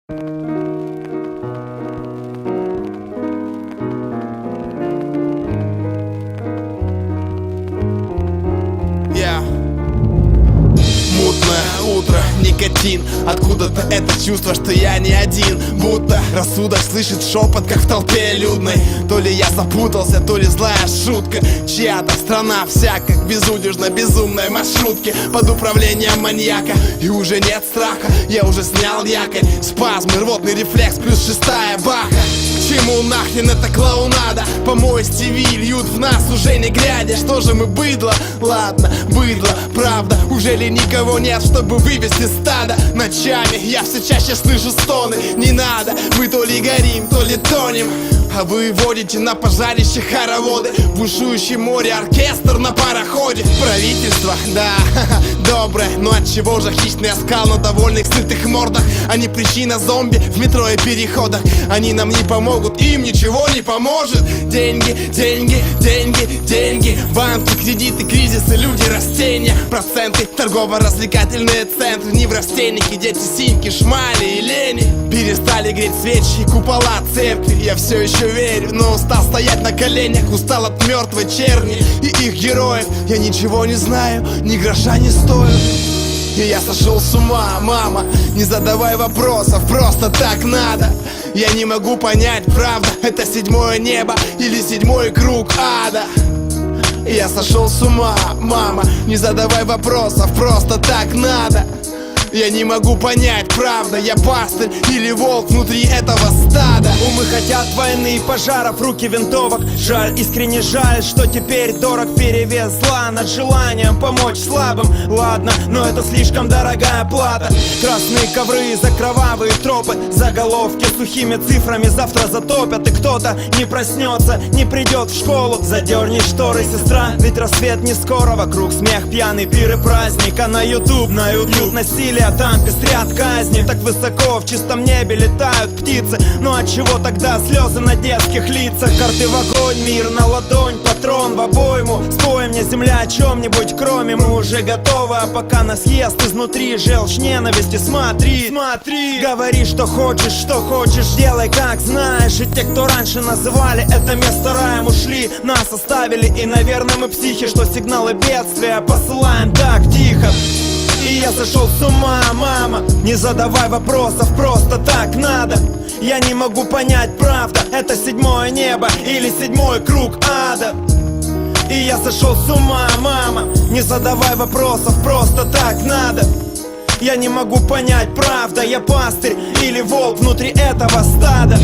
Мутное утро, никотин. Откуда-то это чувство, что я не один. Будто рассудок слышит шепот, как в толпе людной. То ли я запутался, то ли злая шутка. Чья-то страна вся как безудержно безумной маршрутки под управлением маньяка. И уже нет страха, я уже снял якорь. Спазмы, рвотный рефлекс, плюс шестая баха. К чему нахрен эта клоунада? Помой с ТВ льют в нас уже не глядя. Что же мы, быдло? Ладно, быдло, правда. Уже ли никого нет, чтобы вывести стадо? Ночами я все чаще слышу стоны. Не надо, мы то ли горим, то ли тонем. А вы водите на пожарище хороводы. Бушующее море, оркестр на пароходе. Правительство, да, доброе. Но от чего же хищный оскал на довольных сытых мордах? Они причина зомби в метро и переходах. Они нам не помогут, им ничего не поможет. Деньги, деньги, деньги, деньги. Банки, кредиты, кризисы, люди, растения. Проценты, торгово-развлекательные центры. Неврастенники, дети, синьки, шмали и лени. Перестали греть свечи и купола церкви. Я все еще верю, но устал стоять на коленях. Устал от мертвой черни и их героев. Я ничего не знаю, ни гроша не стою. И я сошел с ума, мама. Не задавай вопросов, просто так надо. Я не могу понять, правда, это седьмое небо или седьмой круг ада. И я сошел с ума, мама. Не задавай вопросов, просто так надо. Я не могу понять, правда, я пастырь или волк внутри этого стада. Умы хотят войны и пожаров, руки винтовок. Жаль, искренне жаль, что теперь дорог перевес зла над желанием помочь слабым. Ладно, но это слишком дорогая плата. Красные ковры за кровавые тропы. Заголовки сухими цифрами завтра затопят. И кто-то не проснется, не придет в школу. Задерни шторы, сестра, ведь рассвет не скоро. Вокруг смех, пьяный пир и праздник. А на YouTube насилие, а там пестрят казни. Так высоко в чистом небе летают птицы. Ну а чего тогда слезы на детских лицах? Карты в огонь, мир на ладонь, патрон в обойму. Спой мне, земля, о чем-нибудь кроме. Мы уже готовы, а пока нас ест изнутри желчь ненависти. Смотри, смотри, говори, что хочешь, делай, как знаешь. И те, кто раньше называли это место раем, ушли, нас оставили. И, наверное, мы психи, что сигналы бедствия посылаем так тихо. И я сошел с ума, мама. Не задавай вопросов, просто так надо. Я не могу понять, правда, это седьмое небо или седьмой круг ада. И я сошел с ума, мама. Не задавай вопросов, просто так надо. Я не могу понять, правда, я пастырь или волк внутри этого стада.